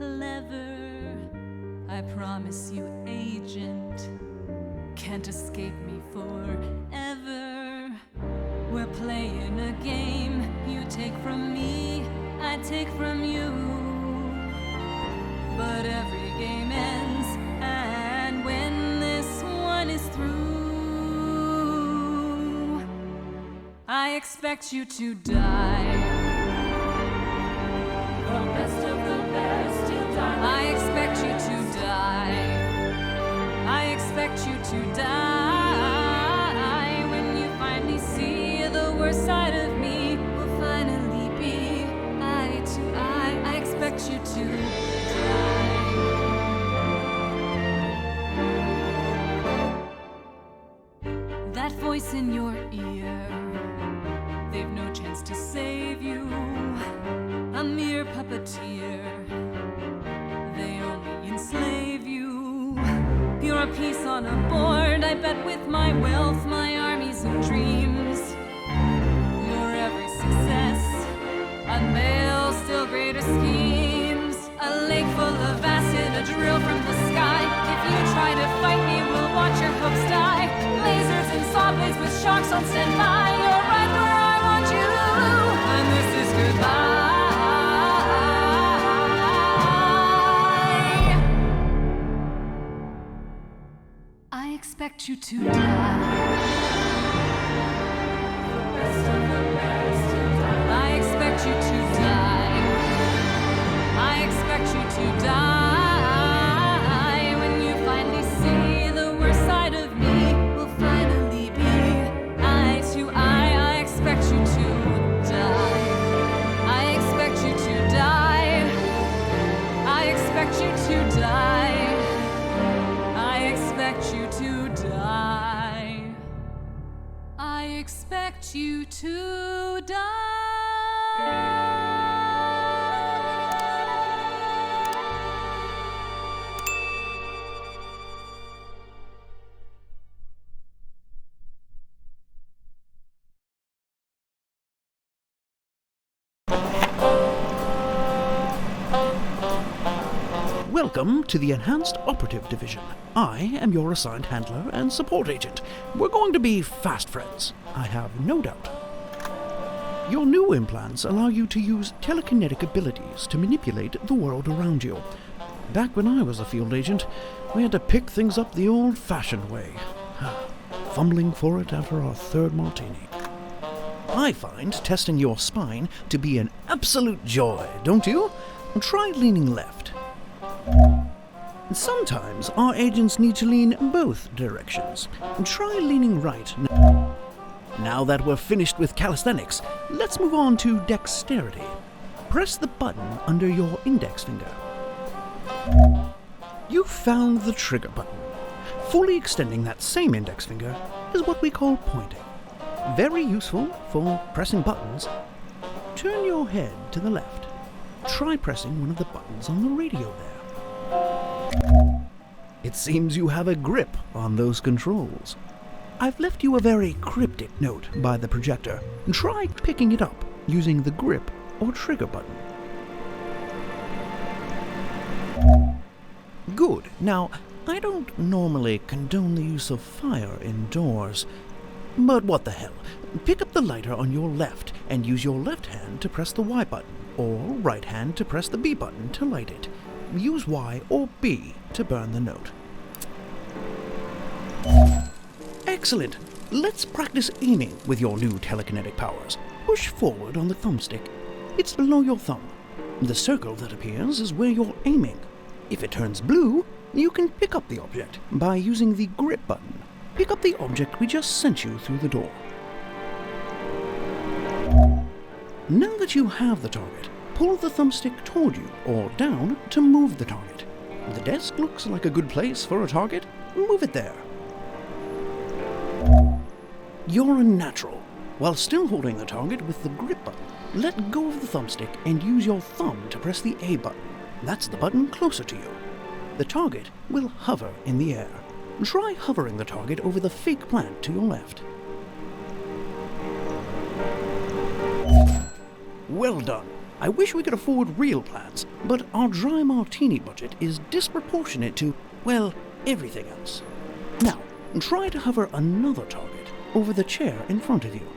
clever. I promise you, agent, can't escape me forever. We're playing a game. You take from me, I take from you. But every game ends, and when this one is through, I expect you to die. The best of the best, you'll die. I expect you to die. I expect you to die. When you finally see the worst side of me, we'll finally be eye to eye. I expect you to die. That voice in your ear, they've no chance to save you. A mere puppeteer, they only enslave you. You're a piece on a board, I bet with my wealth, my armies of dreams. You're every success, unveil still greater schemes. A lake full of acid, a drill from the sky. If you try to fight me, we'll watch your hopes die. Lasers and saw blades with sharks on standby. You're right where I want you, and this is goodbye. I expect you to die. I expect you to die. I expect you to die. When you finally see the worst side of me, we'll finally be eye to eye. I expect you to die. I expect you to die. I expect you to die. I expect you to die. I expect you to die. Welcome to the Enhanced Operative Division. I am your assigned handler and support agent. We're going to be fast friends, I have no doubt. Your new implants allow you to use telekinetic abilities to manipulate the world around you. Back when I was a field agent, we had to pick things up the old-fashioned way, fumbling for it after our third martini. I find testing your spine to be an absolute joy, don't you? Try leaning left. Sometimes our agents need to lean both directions. Try leaning right. Now that we're finished with calisthenics, let's move on to dexterity. Press the button under your index finger. You found the trigger button. Fully extending that same index finger is what we call pointing. Very useful for pressing buttons. Turn your head to the left. Try pressing one of the buttons on the radio there. It seems you have a grip on those controls. I've left you a very cryptic note by the projector. Try picking it up using the grip or trigger button. Good. Now, I don't normally condone the use of fire indoors, but what the hell? Pick up the lighter on your left and use your left hand to press the Y button, or right hand to press the B button to light it. Use Y or B to burn the note. Excellent! Let's practice aiming with your new telekinetic powers. Push forward on the thumbstick. It's below your thumb. The circle that appears is where you're aiming. If it turns blue, you can pick up the object by using the grip button. Pick up the object we just sent you through the door. Now that you have the target, pull the thumbstick toward you or down to move the target. The desk looks like a good place for a target. Move it there. You're a natural. While still holding the target with the grip button, let go of the thumbstick and use your thumb to press the A button. That's the button closer to you. The target will hover in the air. Try hovering the target over the fake plant to your left. Well done. I wish we could afford real plans, but our dry martini budget is disproportionate to, well, everything else. Now, try to hover another target over the chair in front of you.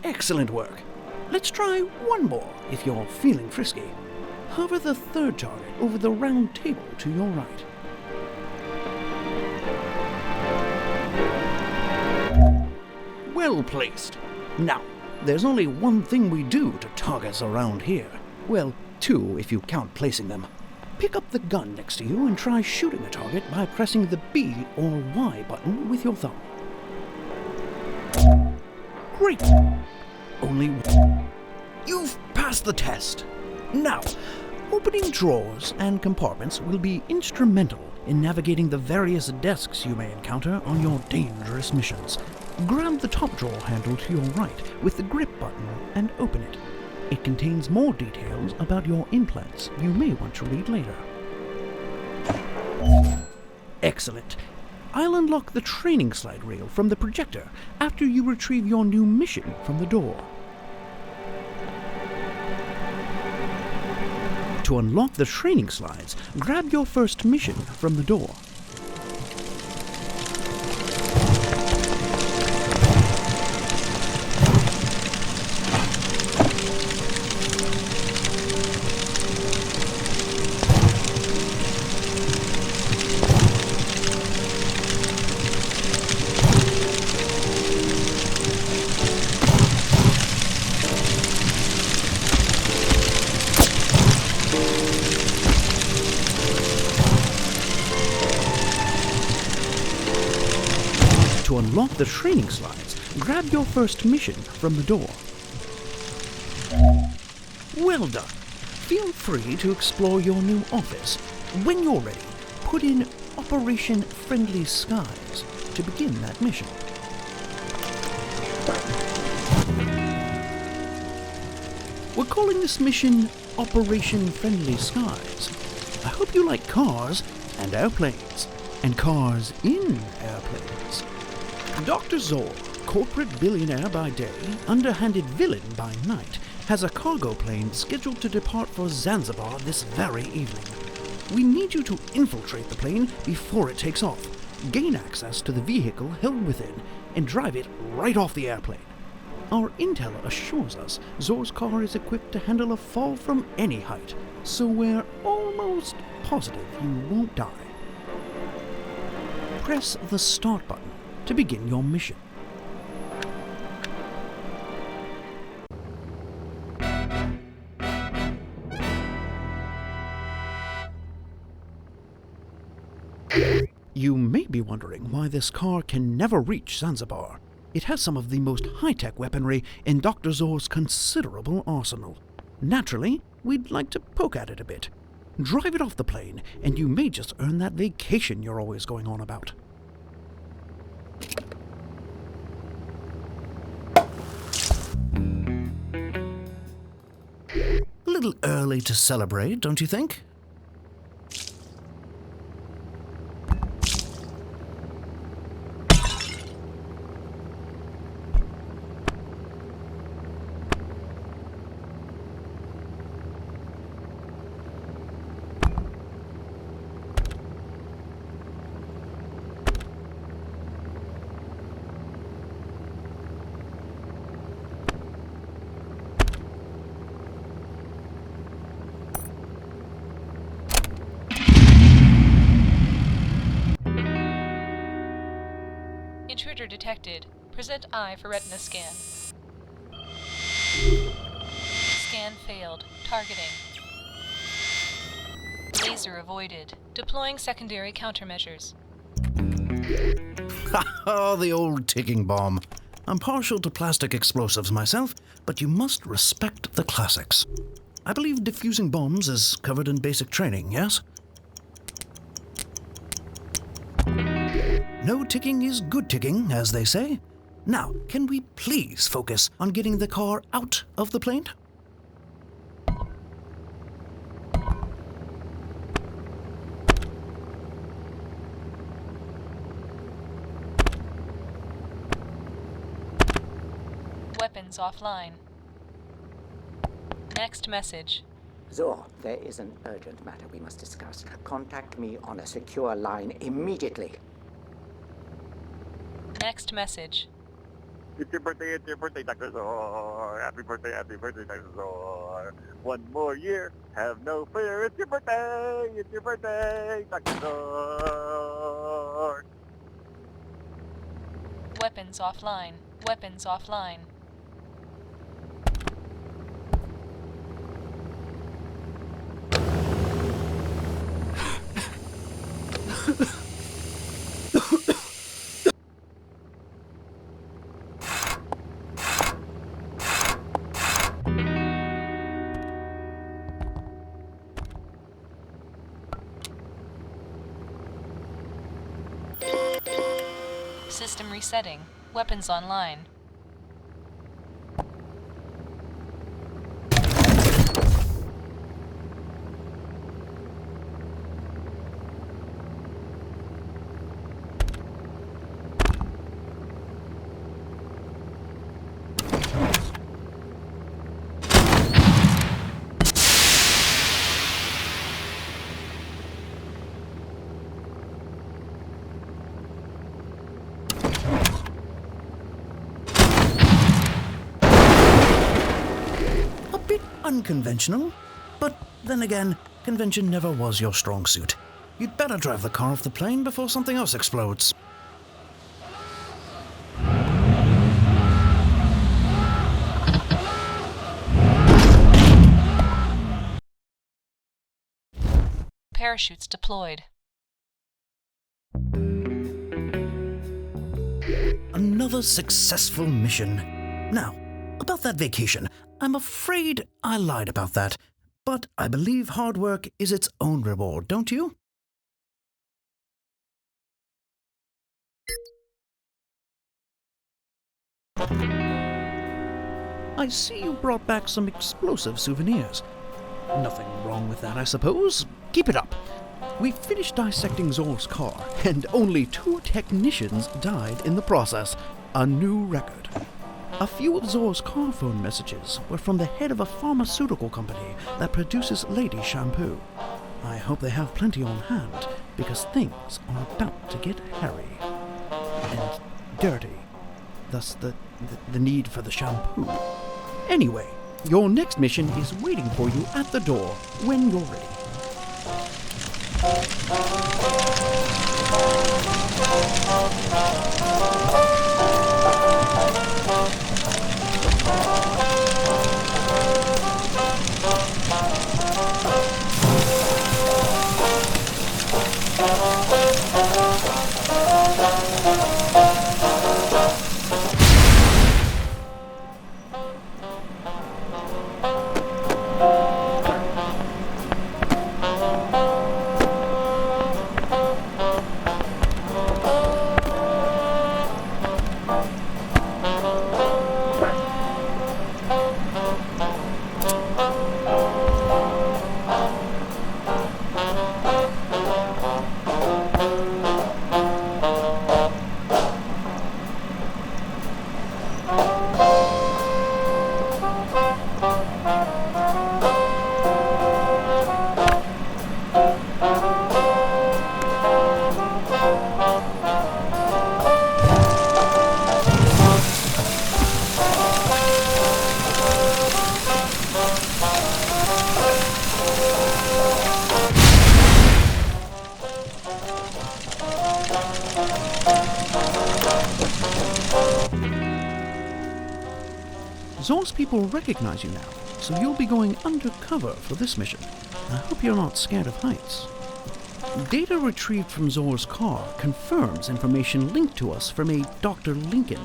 Excellent work. Let's try one more if you're feeling frisky. Hover the third target over the round table to your right. Well placed. Now, there's only one thing we do to targets around here. Well, two if you count placing them. Pick up the gun next to you and try shooting a target by pressing the B or Y button with your thumb. Great! Only one. You've passed the test. Now, opening drawers and compartments will be instrumental in navigating the various desks you may encounter on your dangerous missions. Grab the top drawer handle to your right with the grip button and open it. It contains more details about your implants you may want to read later. Excellent. I'll unlock the training slide reel from the projector after you retrieve your new mission from the door. To unlock the training slides, grab your first mission from the door. To unlock the training slides, grab your first mission from the door. Well done. Feel free to explore your new office. When you're ready, put in Operation Friendly Skies to begin that mission. We're calling this mission Operation Friendly Skies. I hope you like cars and airplanes, and cars in airplanes. Dr. Zor, corporate billionaire by day, underhanded villain by night, has a cargo plane scheduled to depart for Zanzibar this very evening. We need you to infiltrate the plane before it takes off, gain access to the vehicle held within, and drive it right off the airplane. Our intel assures us Zor's car is equipped to handle a fall from any height, so we're almost positive you won't die. Press the start button to begin your mission. You may be wondering why this car can never reach Zanzibar. It has some of the most high-tech weaponry in Dr. Zor's considerable arsenal. Naturally, we'd like to poke at it a bit. Drive it off the plane, and you may just earn that vacation you're always going on about. A little early to celebrate, don't you think? Intruder detected. Present eye for retina scan. Scan failed. Targeting. Laser avoided. Deploying secondary countermeasures. Oh, the old ticking bomb. I'm partial to plastic explosives myself, but you must respect the classics. I believe defusing bombs is covered in basic training, yes? No ticking is good ticking, as they say. Now, can we please focus on getting the car out of the plane? Weapons offline. Next message. Zor, there is an urgent matter we must discuss. Contact me on a secure line immediately. Next message. It's your birthday, Dr. Zor. Happy birthday, Dr. Zor. One more year, have no fear, it's your birthday, Dr. Zor. Weapons offline. Weapons offline. System resetting. Weapons online. Unconventional, but then again, convention never was your strong suit. You'd better drive the car off the plane before something else explodes. Parachutes deployed. Another successful mission. Now, about that vacation, I'm afraid I lied about that, but I believe hard work is its own reward, don't you? I see you brought back some explosive souvenirs. Nothing wrong with that, I suppose. Keep it up. We finished dissecting Zor's car, and only 2 technicians died in the process. A new record. A few of Zor's car phone messages were from the head of a pharmaceutical company that produces lady shampoo. I hope they have plenty on hand, because things are about to get hairy. And dirty. Thus the need for the shampoo. Anyway, your next mission is waiting for you at the door when you're ready. Zor's people recognize you now, so you'll be going undercover for this mission. I hope you're not scared of heights. Data retrieved from Zor's car confirms information linked to us from a Dr. Lincoln.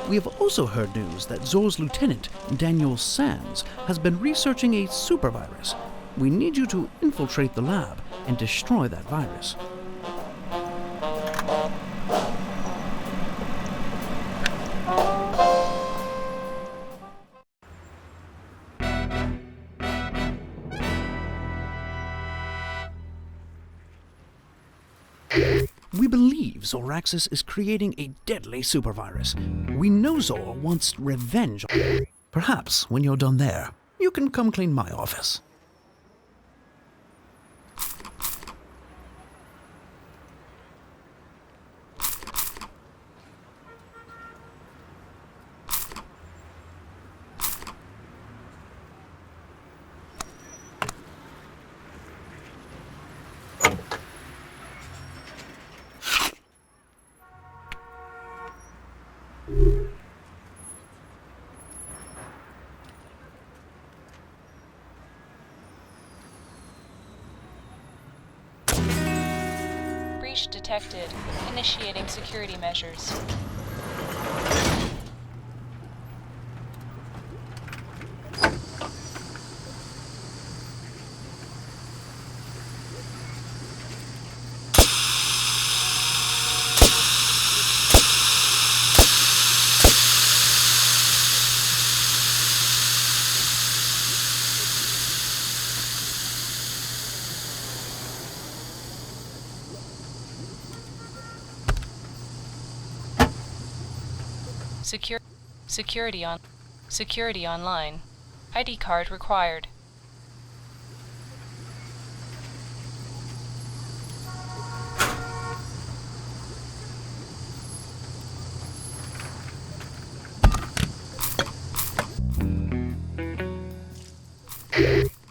We have also heard news that Zor's lieutenant, Daniel Sands, has been researching a supervirus. We need you to infiltrate the lab and destroy that virus. We believe Zoraxis is creating a deadly supervirus. We know Zor wants revenge. Perhaps when you're done there, you can come clean my office. Breach detected. Initiating security measures. Security online. ID card required.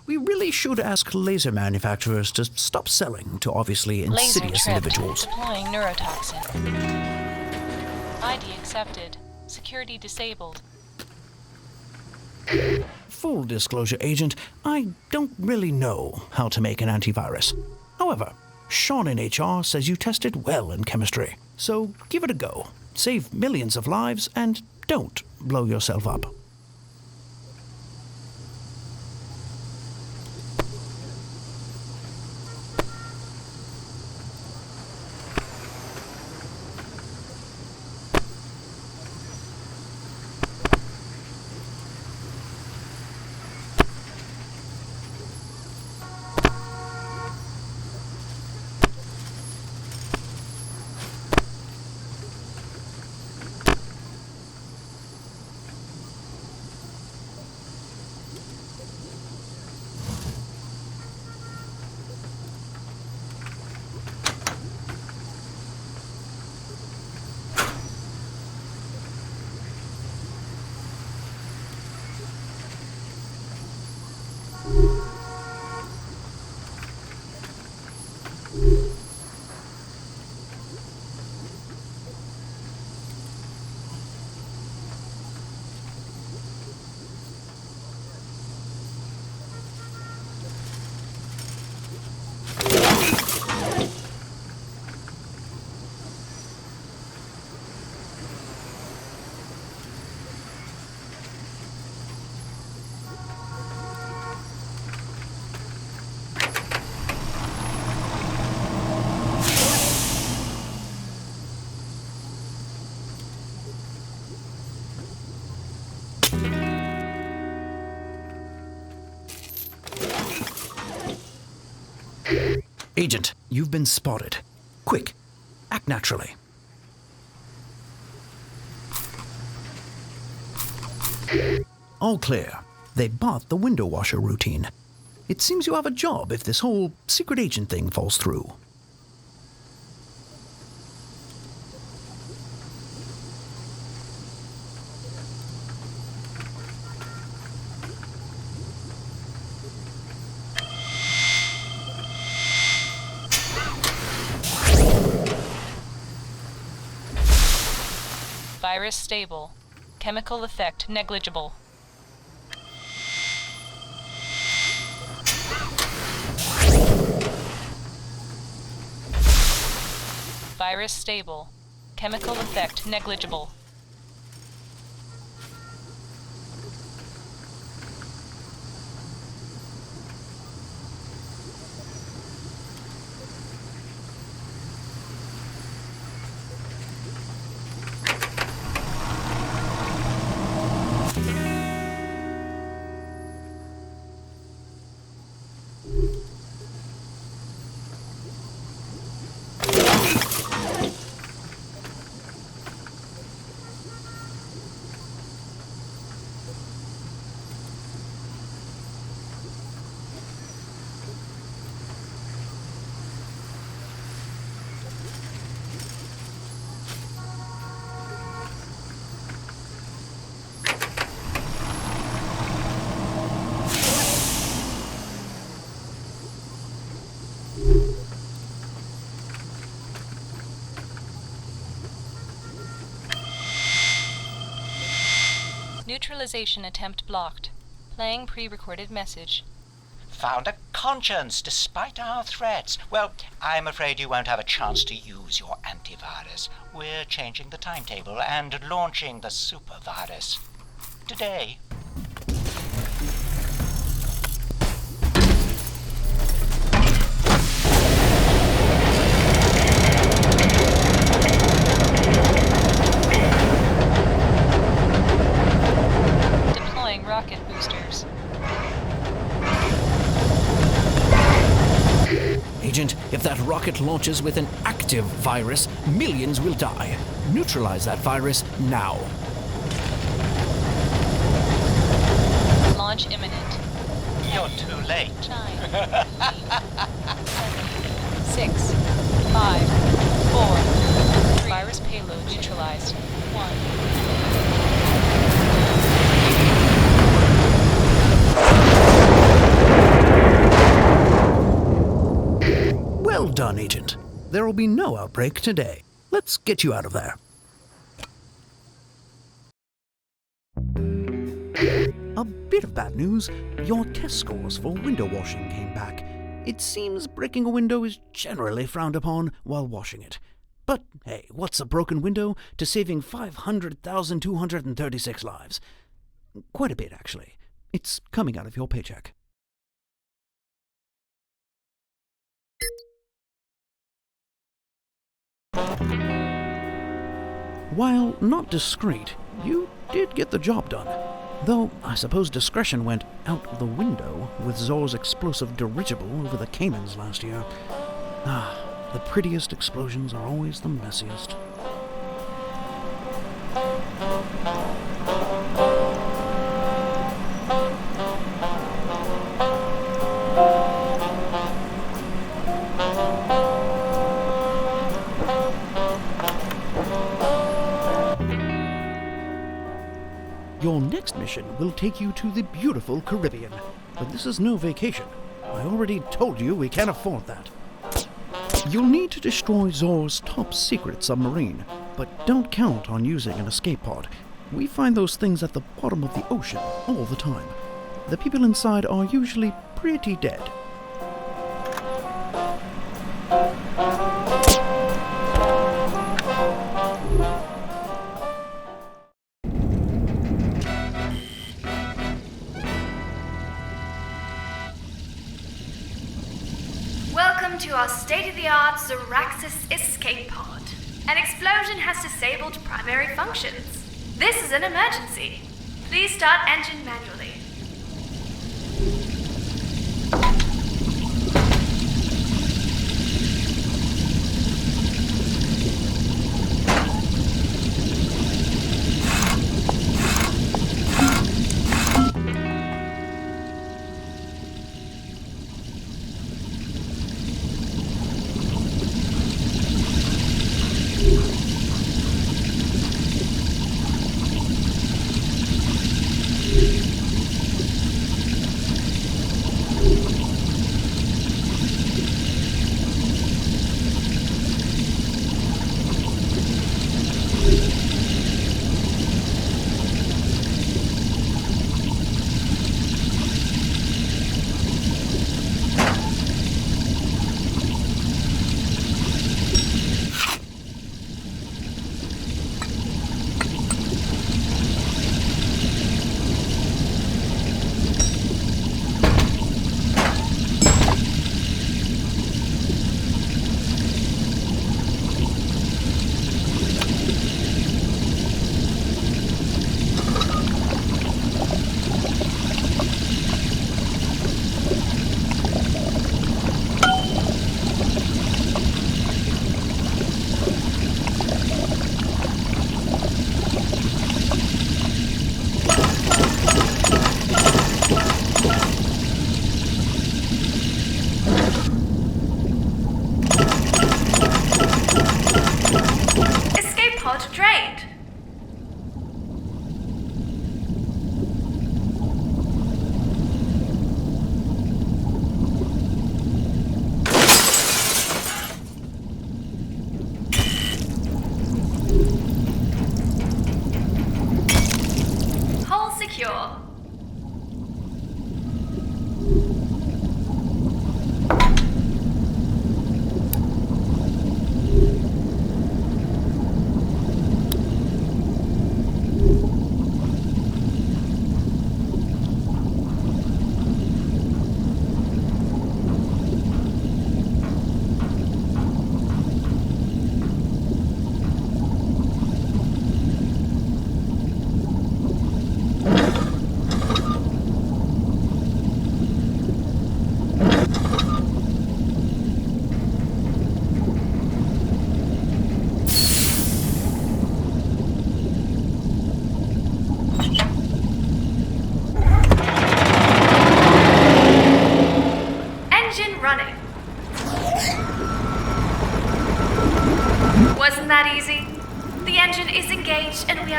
We really should ask laser manufacturers to stop selling to obviously Laser insidious tripped. individuals. Deploying neurotoxin. ID accepted. Security disabled. Full disclosure, Agent, I don't really know how to make an antivirus. However, Sean in HR says you tested well in chemistry, so give it a go. Save millions of lives and don't blow yourself up. Agent, you've been spotted. Quick, act naturally. All clear. They bought the window washer routine. It seems you have a job if this whole secret agent thing falls through. Virus stable. Chemical effect negligible. Virus stable. Chemical effect negligible. Neutralization attempt blocked. Playing pre-recorded message. Found a conscience despite our threats. Well, I'm afraid you won't have a chance to use your antivirus. We're changing the timetable and launching the supervirus today. Deploying rocket boosters. Agent, if that rocket launches with an active virus, millions will die. Neutralize that virus now. Launch imminent. You're too late. 9, 8, 7, 6, 5, 4, 3. Virus payload neutralized. 1. Well done, Agent. There will be no outbreak today. Let's get you out of there. A bit of bad news. Your test scores for window washing came back. It seems breaking a window is generally frowned upon while washing it. But hey, what's a broken window to saving 500,236 lives? Quite a bit, actually. It's coming out of your paycheck. While not discreet, you did get the job done. Though, I suppose discretion went out the window with Zor's explosive dirigible over the Caymans last year. The prettiest explosions are always the messiest. Your next mission will take you to the beautiful Caribbean. But this is no vacation. I already told you we can't afford that. You'll need to destroy Zor's top secret submarine, but don't count on using an escape pod. We find those things at the bottom of the ocean all the time. The people inside are usually pretty dead. Welcome to our state-of-the-art Zoraxis escape pod. An explosion has disabled primary functions. This is an emergency. Please start engine manually.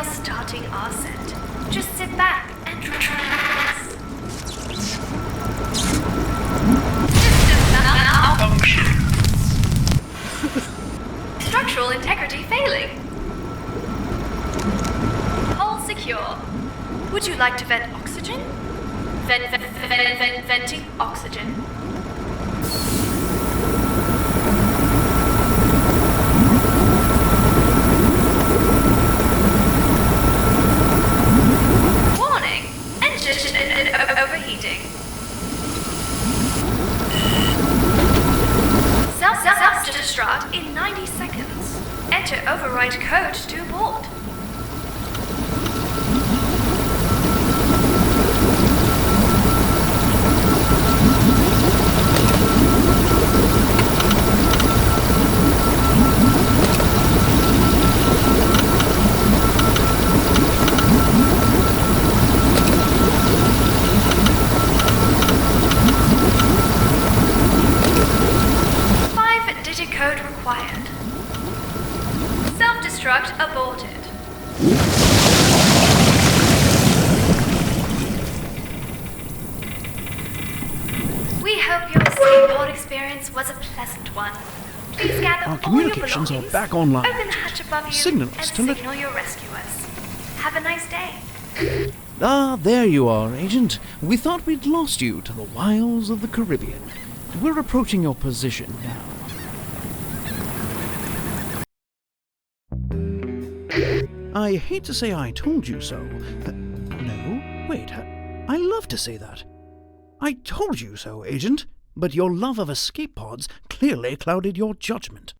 are starting our set. Just sit back and relax. System malfunction. Structural integrity failing. Hull secure. Would you like to vent oxygen? Venting oxygen. Warning! Engine overheating. Self-destruct in 90 seconds. Enter override code to abort. Code required. Self-destruct aborted. We hope your escape pod experience was a pleasant one. Please gather Our all your communications are belongings, back online. open the hatch above you, Signal and us to let- signal your rescuers. Have a nice day. Ah, there you are, Agent. We thought we'd lost you to the wiles of the Caribbean. We're approaching your position now. I hate to say I told you so. No, wait. I love to say that. I told you so, Agent, but your love of escape pods clearly clouded your judgment.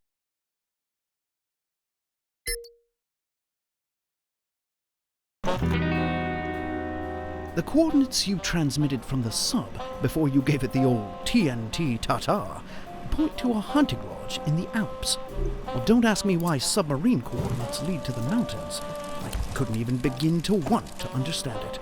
The coordinates you transmitted from the sub before you gave it the old TNT ta-ta point to a hunting lodge in the Alps. Well, don't ask me why submarine coordinates lead to the mountains. I couldn't even begin to want to understand it.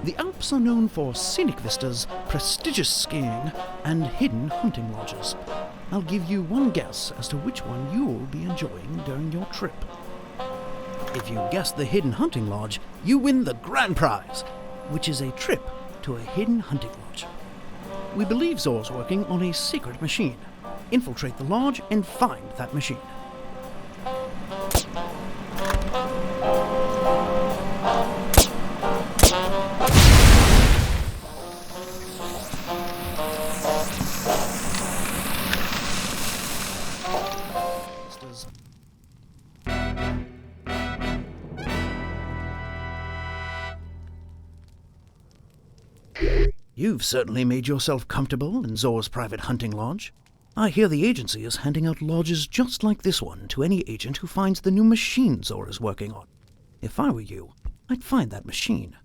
The Alps are known for scenic vistas, prestigious skiing, and hidden hunting lodges. I'll give you one guess as to which one you'll be enjoying during your trip. If you guess the hidden hunting lodge, you win the grand prize, which is a trip to a hidden hunting lodge. We believe Zor's working on a secret machine. Infiltrate the lodge and find that machine. You've certainly made yourself comfortable in Zor's private hunting lodge. I hear the agency is handing out lodges just like this one to any agent who finds the new machine Zor is working on. If I were you, I'd find that machine.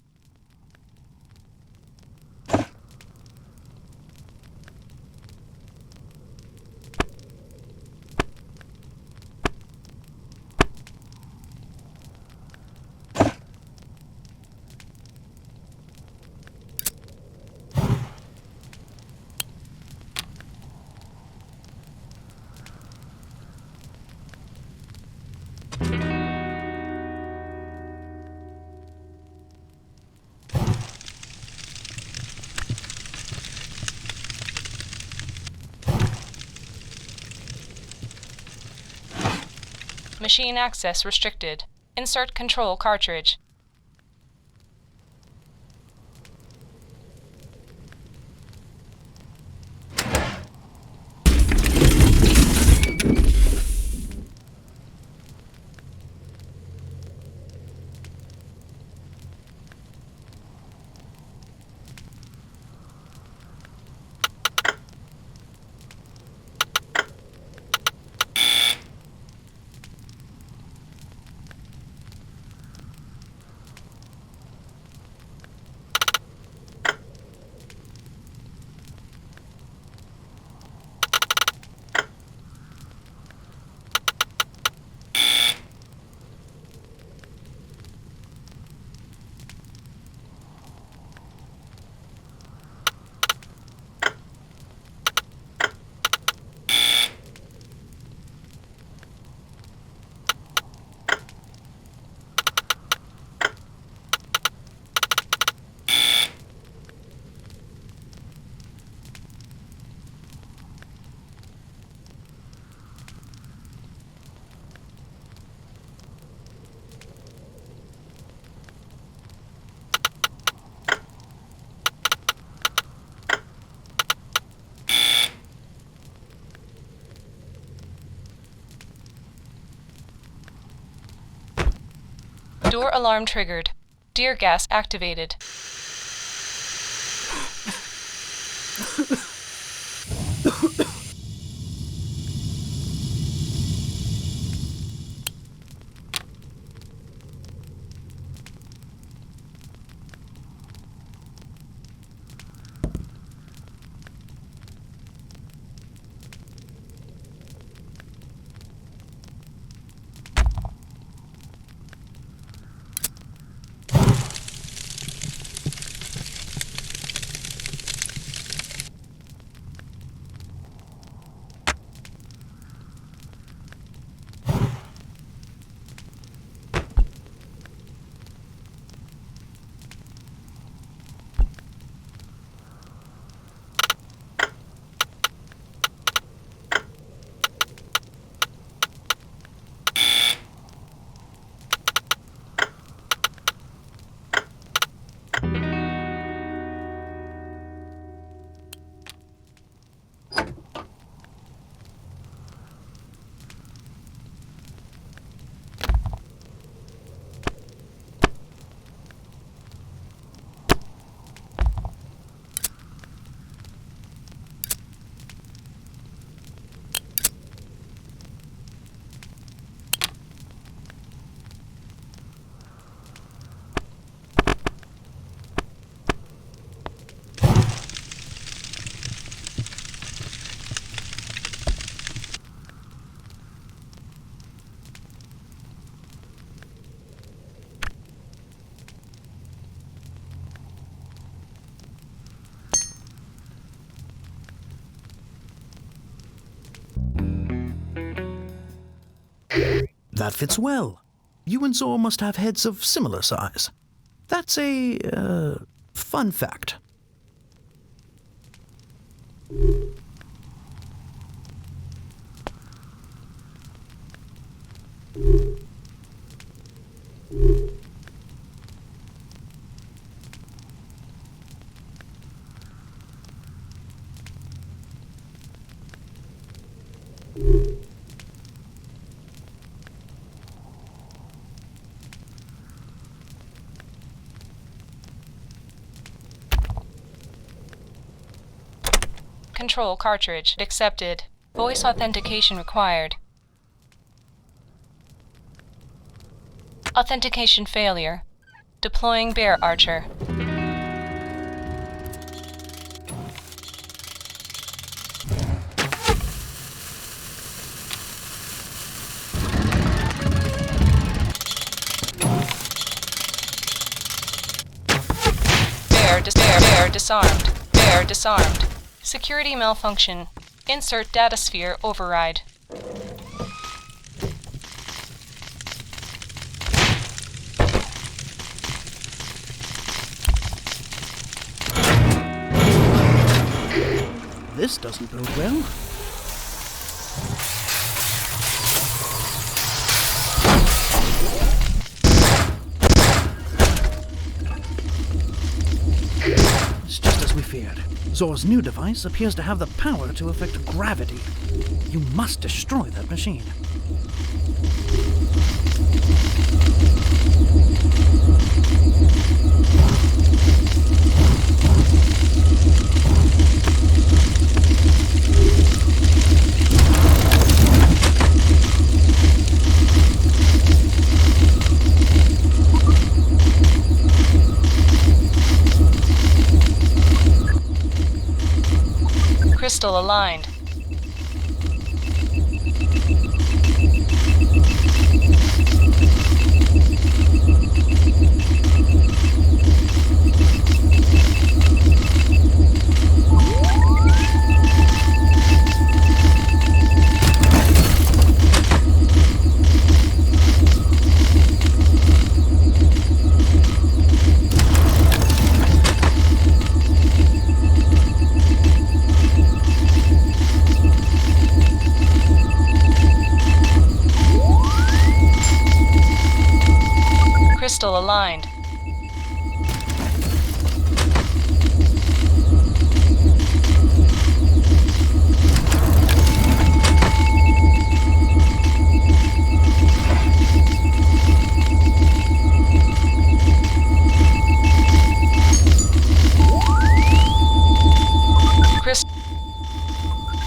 Machine access restricted. Insert control cartridge. Door alarm triggered. Tear gas activated. That fits well. You and Zor must have heads of similar size. That's a, fun fact. Control cartridge accepted. Voice authentication required. Authentication failure. Deploying Bear Archer. Bear disarmed. Bear disarmed. Security malfunction. Insert data sphere override. This doesn't bode well. It's just as we feared. Zor's new device appears to have the power to affect gravity. You must destroy that machine. Crystal aligned.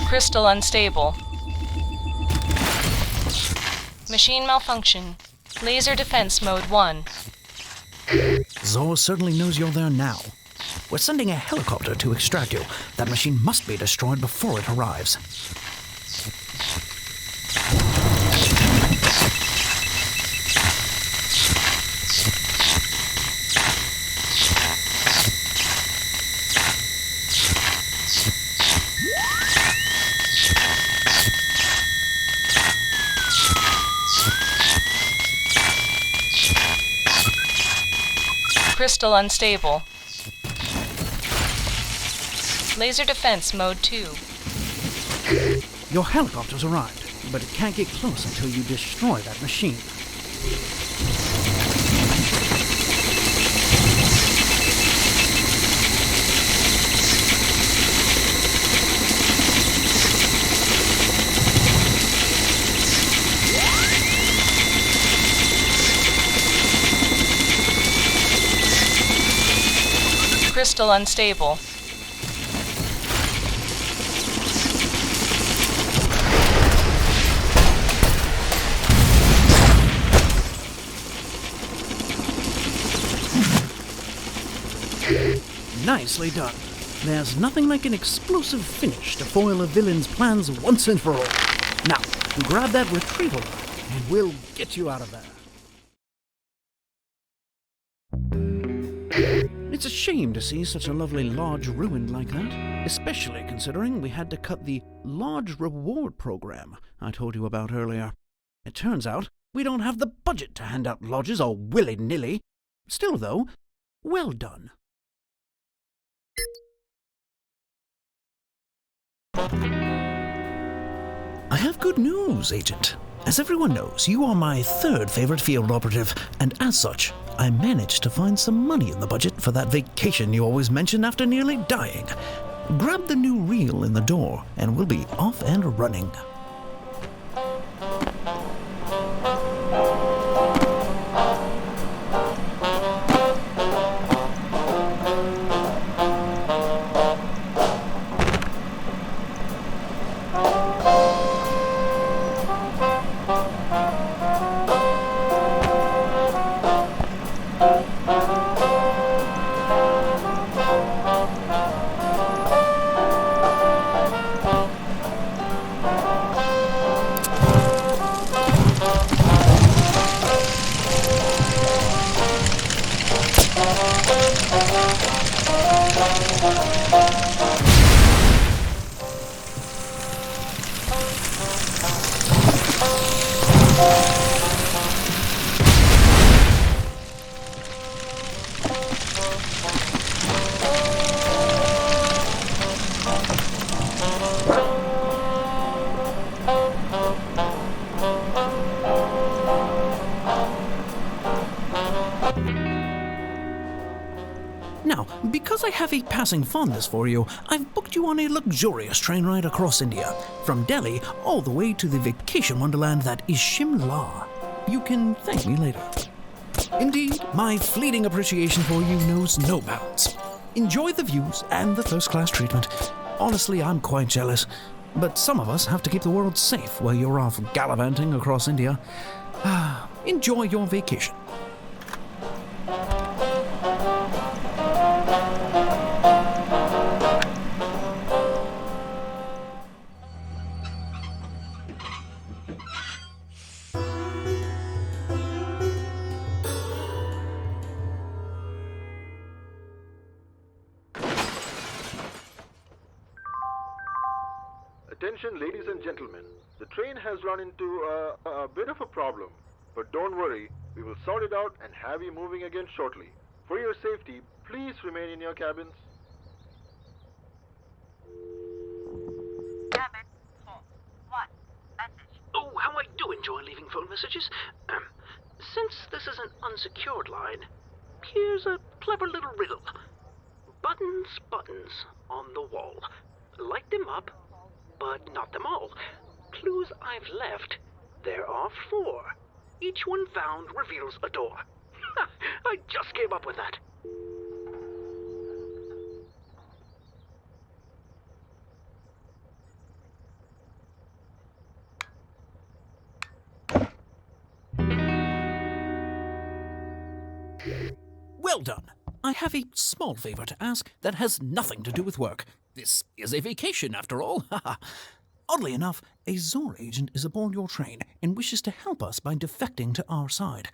Crystal unstable. Machine malfunction. Laser defense mode 1. Zor certainly knows you're there now. We're sending a helicopter to extract you. That machine must be destroyed before it arrives. Crystal unstable. Laser defense mode 2. Your helicopter's arrived, but it can't get close until you destroy that machine. Crystal unstable. Nicely done. There's nothing like an explosive finish to foil a villain's plans once and for all. Now, grab that retrieval line, and we'll get you out of there. It's a shame to see such a lovely lodge ruined like that, especially considering we had to cut the lodge reward program I told you about earlier. It turns out we don't have the budget to hand out lodges all willy-nilly. Still, though, well done. I have good news, Agent. As everyone knows, you are my third favorite field operative, and as such, I managed to find some money in the budget for that vacation you always mention after nearly dying. Grab the new reel in the door, and we'll be off and running. Now, because I have a passing fondness for you, I've booked you on a luxurious train ride across India, from Delhi all the way to the vacation wonderland that is Shimla. You can thank me later. Indeed, my fleeting appreciation for you knows no bounds. Enjoy the views and the first-class treatment. Honestly, I'm quite jealous. But some of us have to keep the world safe while you're off gallivanting across India. Enjoy your vacation. Attention, ladies and gentlemen. The train has run into a bit of a problem. But don't worry, we will sort it out and have you moving again shortly. For your safety, please remain in your cabins. Cabin 4-1. Message. Oh, how I do enjoy leaving phone messages. Since this is an unsecured line, here's a clever little riddle. Buttons, buttons on the wall. Light them up, but not them all. Clues I've left, there are 4. Each one found reveals a door. I just came up with that. Well done. I have a small favor to ask that has nothing to do with work. This is a vacation, after all. Oddly enough, a Zor agent is aboard your train and wishes to help us by defecting to our side.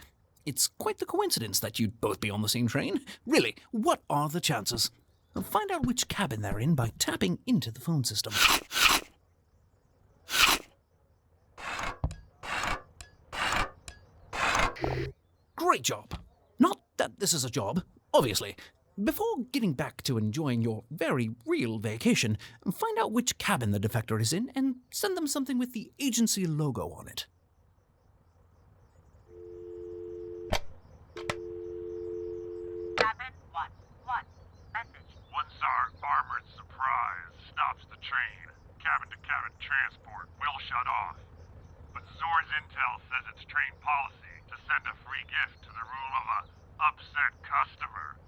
It's quite the coincidence that you'd both be on the same train. Really, what are the chances? Find out which cabin they're in by tapping into the phone system. Great job. Not that this is a job, obviously. Before getting back to enjoying your very real vacation, find out which cabin the defector is in and send them something with the agency logo on it. Cabin 1. Message. One Tsar armored surprise stops the train. Cabin-to-cabin transport will shut off. But Zor's intel says it's train policy to send a free gift to the room of a upset customer.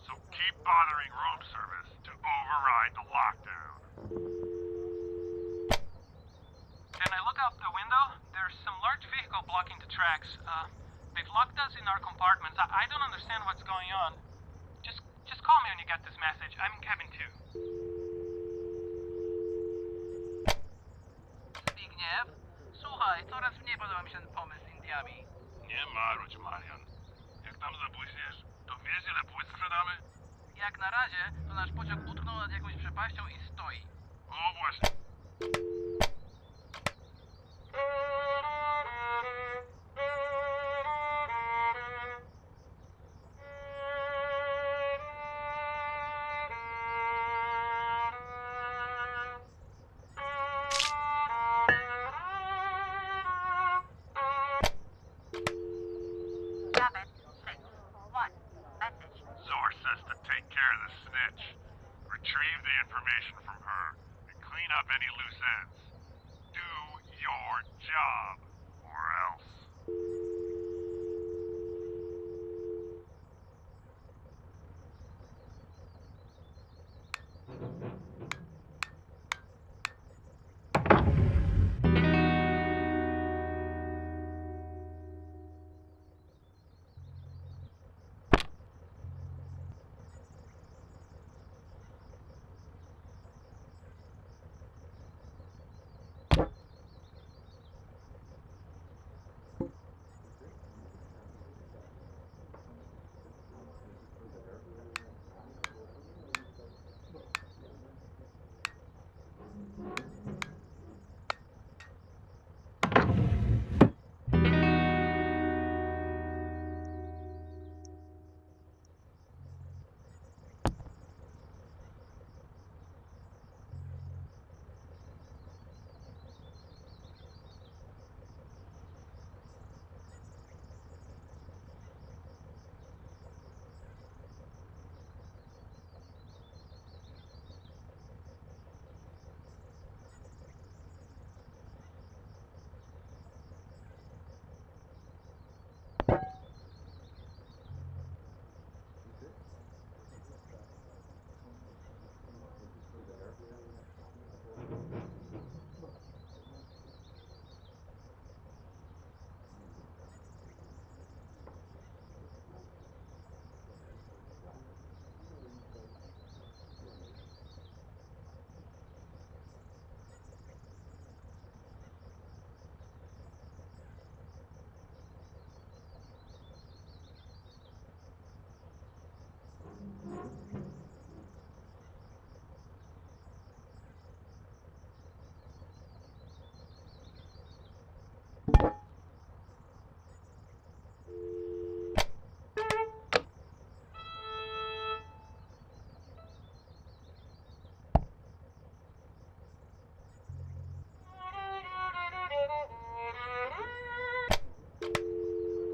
So keep bothering room service to override the lockdown. Can I look out the window? There's some large vehicle blocking the tracks. They've locked us in our compartments. I don't understand what's going on. Just call me when you get this message. I'm in cabin 2. Zbigniew? Słuchaj, coraz mniej podoba mi się ten pomysł z Indiami. Nie marudź, Marian. Jak tam zabłyśniesz, to wiesz, ile płyt sprzedamy? Jak na razie, to nasz pociąg utknął nad jakąś przepaścią i stoi. O, właśnie. Cabin 6. 1. Message. Zor says to take care of the snitch. Retrieve the information from her and clean up any loose ends. Do your job, or else.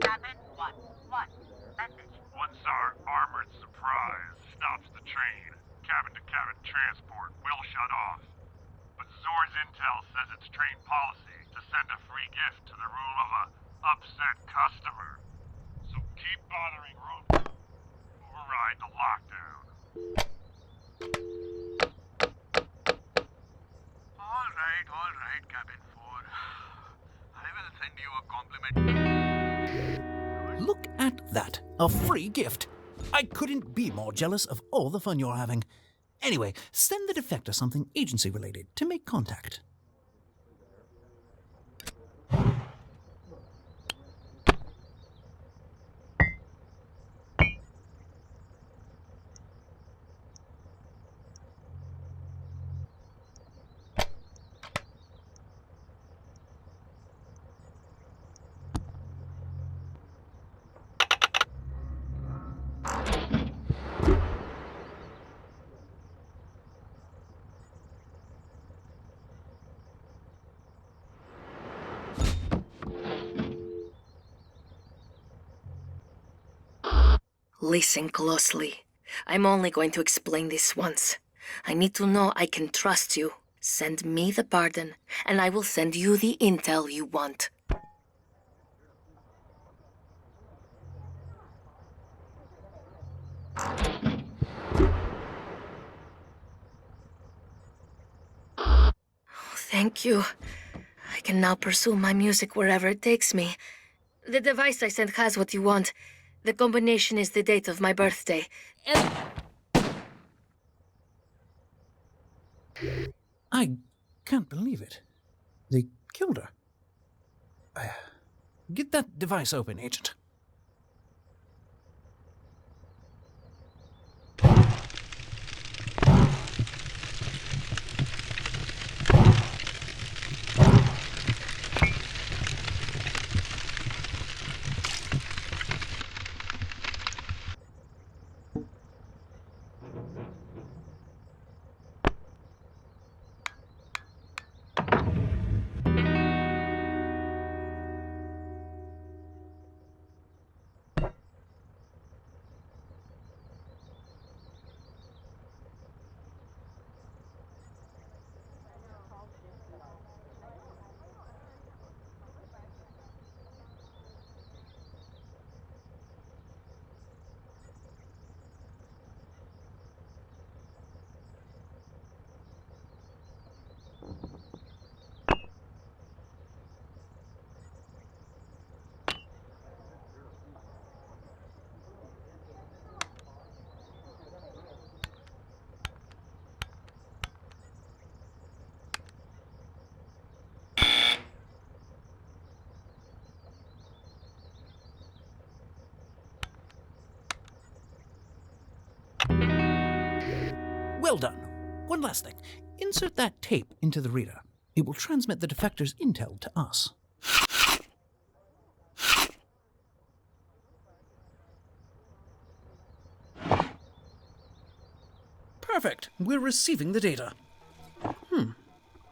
Cabin 1. Message. One Tsar armored surprise stops the train. Cabin-to-cabin transport will shut off. But Zor's intel says it's train policy to send a free gift to the room of a upset customer. So keep bothering room. Override the lockdown. All right, cabin 4. I will send you a compliment. Look at that, a free gift. I couldn't be more jealous of all the fun you're having. Anyway, send the defector something agency-related to make contact. Listen closely. I'm only going to explain this once. I need to know I can trust you. Send me the pardon, and I will send you the intel you want. Thank you. I can now pursue my music wherever it takes me. The device I sent has what you want. The combination is the date of my birthday. And I can't believe it. They killed her. Get that device open, Agent. Well done. One last thing. Insert that tape into the reader. It will transmit the defector's intel to us. Perfect. We're receiving the data.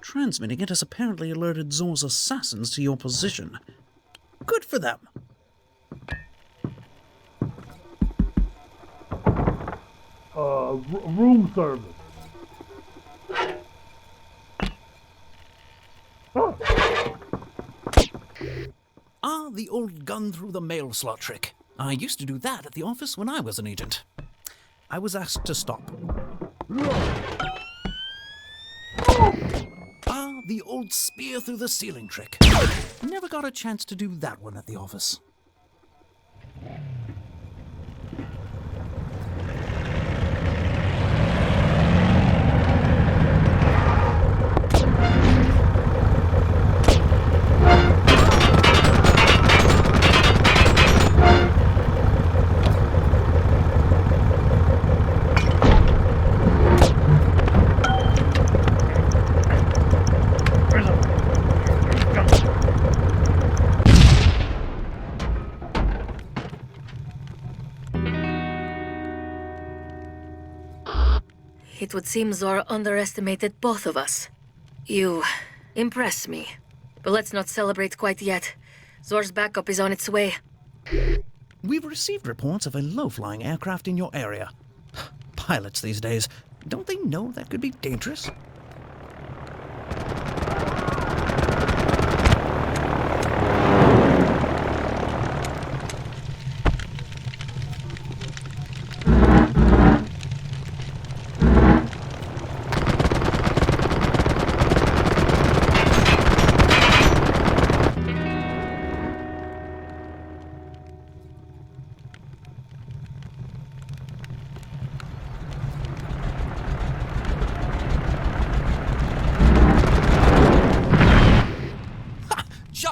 Transmitting it has apparently alerted Zor's assassins to your position. Good for them. Room service. The old gun through the mail slot trick. I used to do that at the office when I was an agent. I was asked to stop. The old spear through the ceiling trick. Never got a chance to do that one at the office. it would seem Zor underestimated both of us. You impress me. But let's not celebrate quite yet. Zor's backup is on its way. We've received reports of a low-flying aircraft in your area. Pilots these days, don't they know that could be dangerous?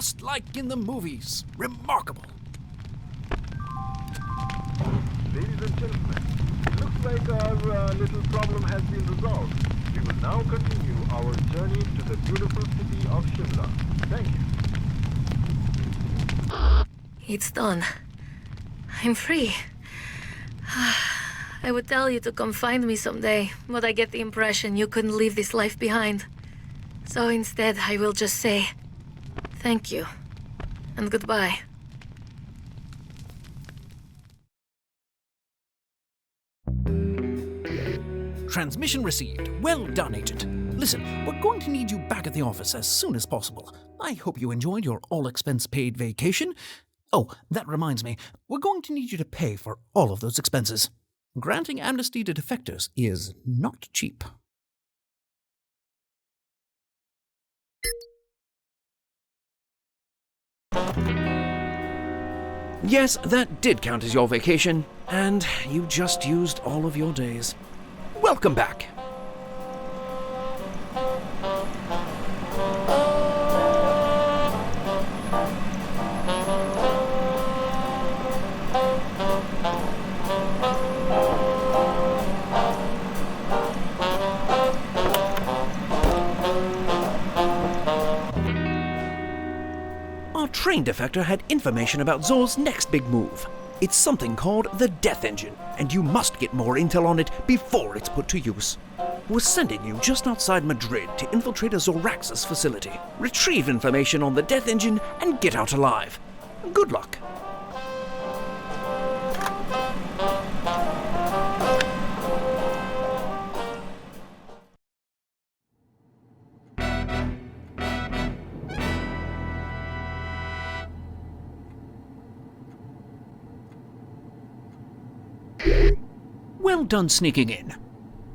just like in the movies. Remarkable. Ladies and gentlemen, it looks like our little problem has been resolved. We will now continue our journey to the beautiful city of Shimla. Thank you. It's done. I'm free. I would tell you to come find me someday, but I get the impression you couldn't leave this life behind. So instead, I will just say thank you and goodbye. Transmission received. Well done, Agent. Listen, we're going to need you back at the office as soon as possible. I hope you enjoyed your all-expense-paid vacation. Oh, that reminds me, we're going to need you to pay for all of those expenses. Granting amnesty to defectors is not cheap. Yes, that did count as your vacation, and you just used all of your days. Welcome back. Our train defector had information about Zor's next big move. It's something called the Death Engine, and you must get more intel on it before it's put to use. We're sending you just outside Madrid to infiltrate a Zoraxis facility, retrieve information on the Death Engine, and get out alive. Good luck. Well done sneaking in.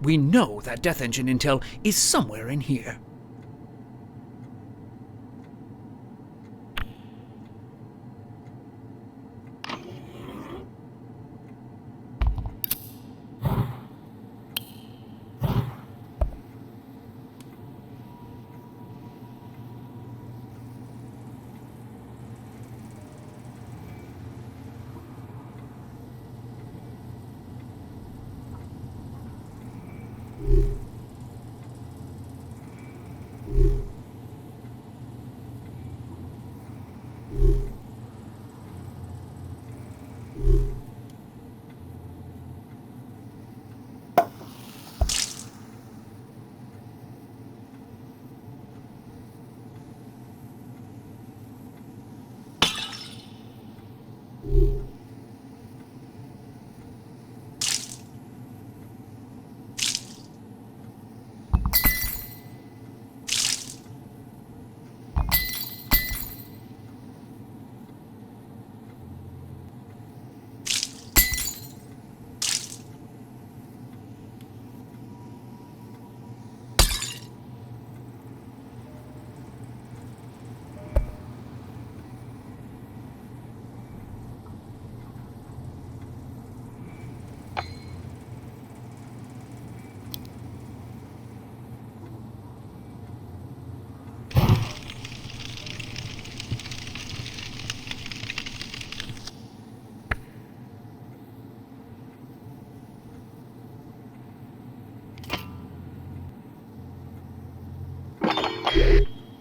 We know that Death Engine intel is somewhere in here.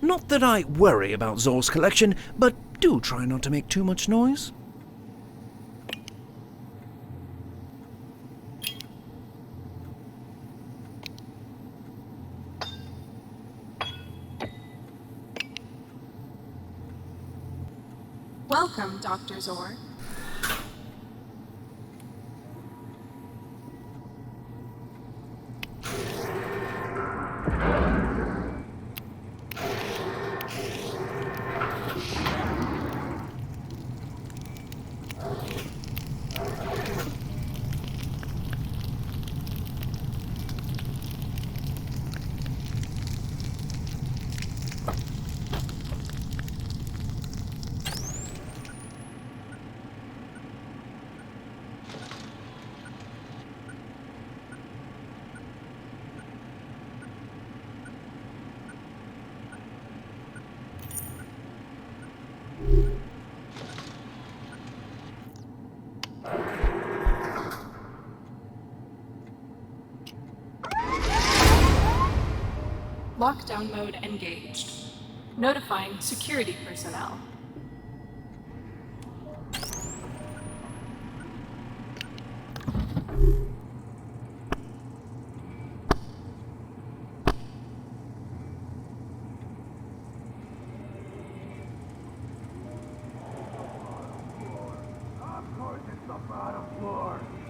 Not that I worry about Zor's collection, but do try not to make too much noise. Welcome, Dr. Zor. Lockdown mode engaged. Notifying security personnel.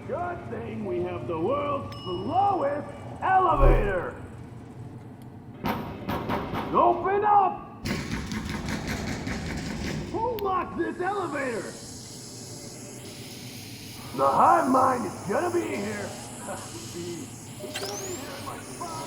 Good thing we have the world's slowest elevator! Open up! Who locked this elevator? The hive mind is gonna be here! It's gonna be here in like 5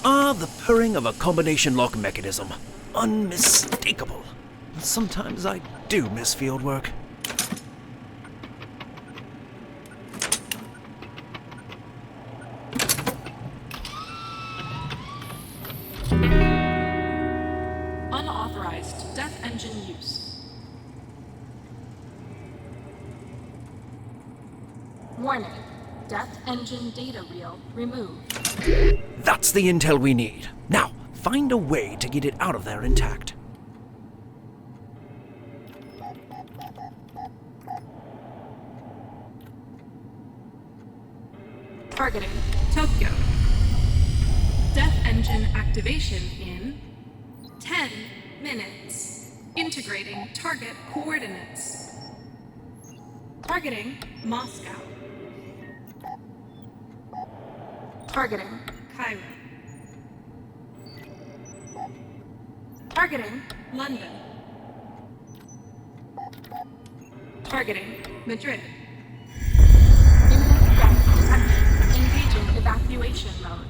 Ah, the purring of a combination lock mechanism. Unmistakable. Sometimes I do miss field work. Unauthorized death engine use. Warning. Death engine data reel removed. That's the intel we need. Now, find a way to get it out of there intact. Targeting Tokyo. Death engine activation in 10 minutes. Integrating target coordinates. Targeting Moscow. Targeting Cairo. Targeting London. Targeting Madrid. Imminent death detection. Engaging evacuation mode.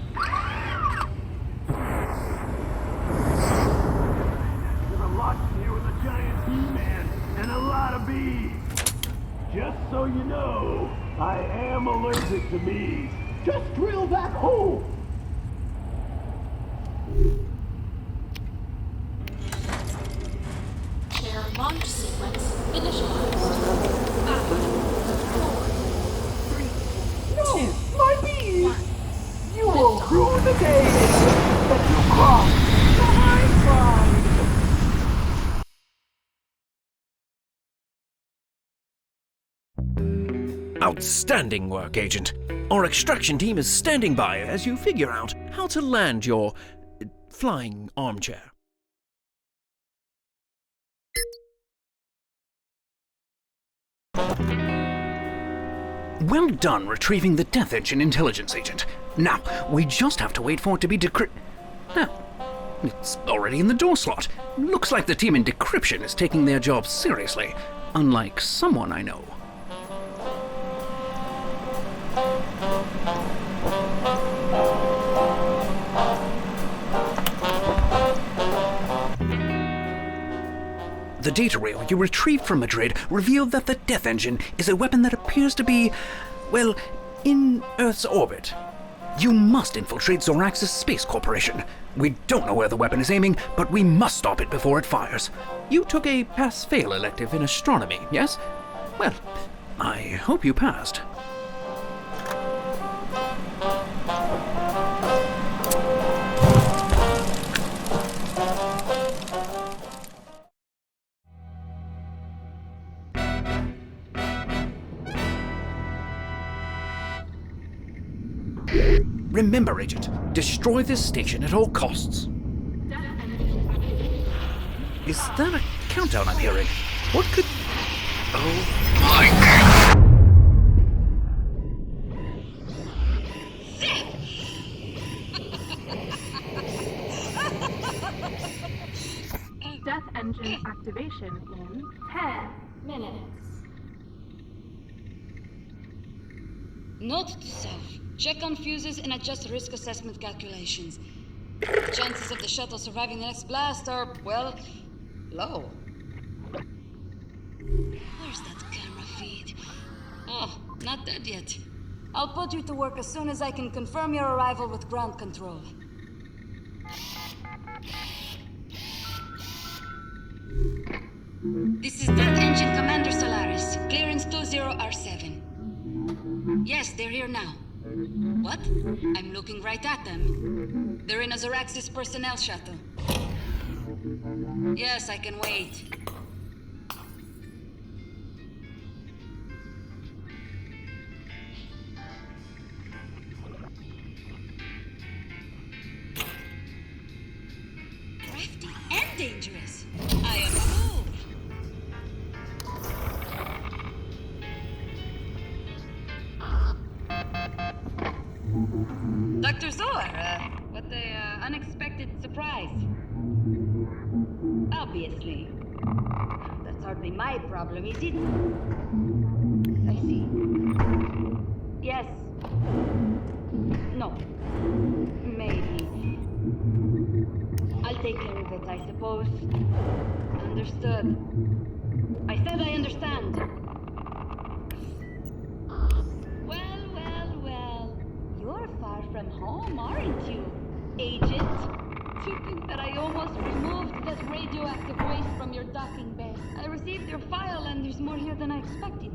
There's a lot here with a giant He-Man and a lot of bees. Just so you know, I am allergic to bees. Just drill that hole! Share launch sequence initialized. 5, 4, 3, No! My bees! 1. You will ruin the day that you crossed the hive mind! Outstanding work, Agent. Our extraction team is standing by as you figure out how to land your flying armchair. Well done retrieving the Death Engine intelligence, Agent. Now, we just have to wait for it to be Now, it's already in the door slot. Looks like the team in decryption is taking their job seriously, unlike someone I know. The data reel you retrieved from Madrid revealed that the Death Engine is a weapon that appears to be, well, in Earth's orbit. You must infiltrate Zoraxis Space Corporation. We don't know where the weapon is aiming, but we must stop it before it fires. You took a pass-fail elective in astronomy, yes? Well, I hope you passed. Remember, Agent, destroy this station at all costs. Is that a countdown I'm hearing? What could... Oh my God! Death engine activation in 10 minutes. Note to self. Check on fuses and adjust risk assessment calculations. Chances of the shuttle surviving the next blast are, well, low. Where's that camera feed? Oh, not dead yet. I'll put you to work as soon as I can confirm your arrival with ground control. This is Death Engine Commander Select. Clearance 20R7. Yes, they're here now. What? I'm looking right at them. They're in a Zoraxis personnel shuttle. Yes, I can wait. Crafty and dangerous. I approve. Dr. Zoar, what a unexpected surprise. Obviously. That's hardly my problem, is it? I see. Yes. No. Maybe. I'll take care of it, I suppose. Understood. I said I understand. Well. You're far from home, aren't you, Agent? To think that I almost removed that radioactive waste from your docking bay. I received your file and there's more here than I expected.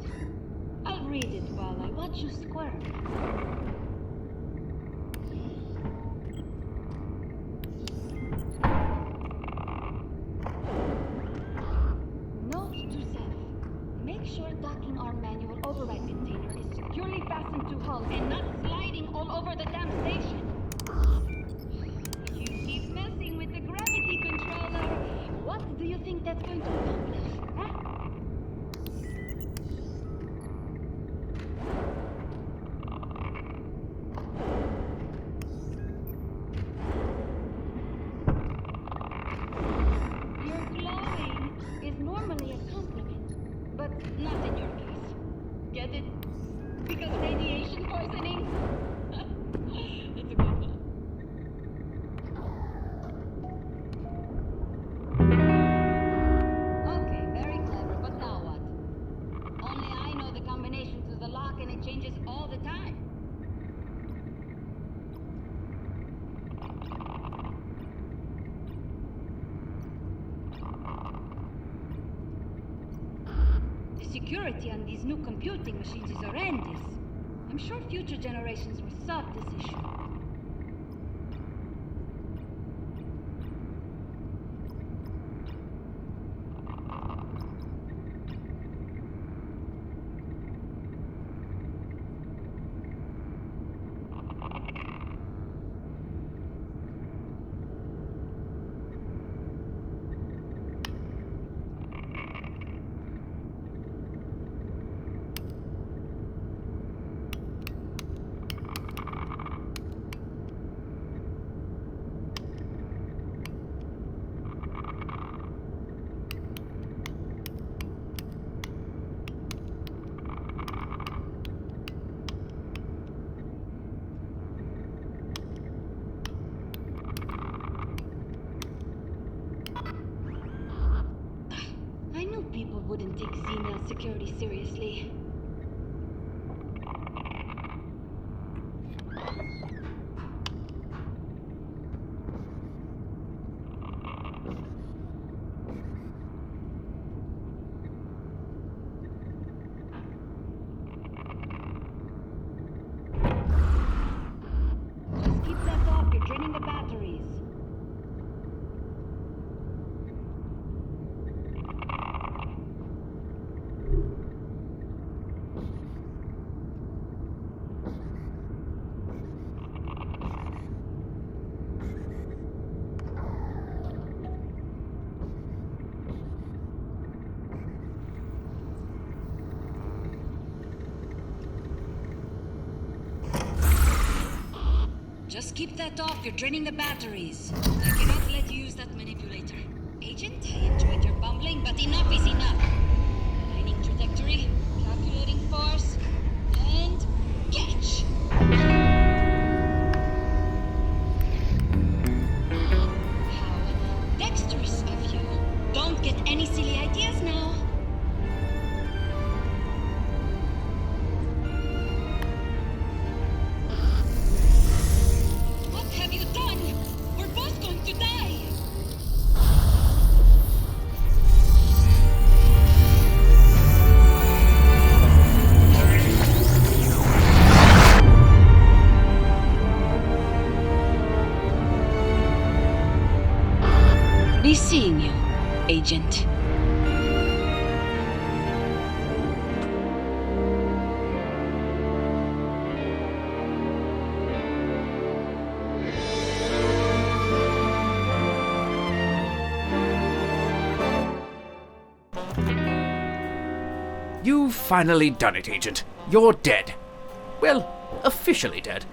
I'll read it while I watch you squirm. Note to self. Make sure docking arm manual override container is securely fastened to hull and not sliding all over the damn station. You keep messing with the gravity controller. What do you think that's going to accomplish, huh? Your glowing is normally a compliment, but not in your case. Get it? Because radiation poisoning? That's a good one. Okay, very clever, but now what? Only I know the combination to the lock and it changes all the time. The security on these new computing machines is horrendous. I'm sure future generations will solve this issue. I knew people wouldn't take Z-mail security seriously. Just keep that off, you're draining the batteries. Just keep that off, you're draining the batteries. I cannot let you use that manipulator. Agent, I enjoyed your bumbling, but enough is enough. Aligning trajectory, calculating force, and catch! How dexterous of you. Don't get any silly ideas now. What have you done? We're both going to die! You've finally done it, Agent. You're dead. Well, officially dead.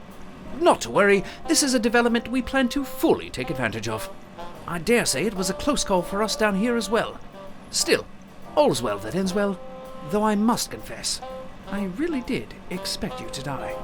Not to worry, this is a development we plan to fully take advantage of. I dare say it was a close call for us down here as well. Still, all's well that ends well, though I must confess, I really did expect you to die.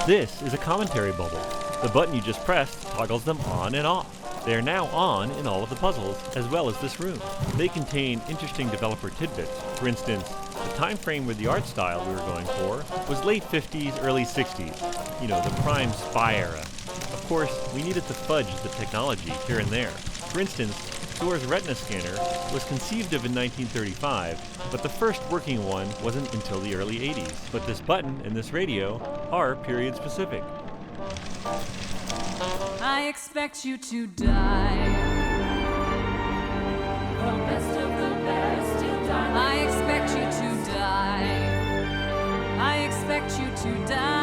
This is a commentary bubble. The button you just pressed toggles them on and off. They are now on in all of the puzzles, as well as this room. They contain interesting developer tidbits. For instance, the time frame with the art style we were going for was late 50s, early 60s. You know, the prime spy era. Of course, we needed to fudge the technology here and there. For instance, Thor's retina scanner was conceived of in 1935, but the first working one wasn't until the early 80s. But this button and this radio are period specific. I expect you to die. The best of the best still die. I expect you to die. I expect you to die.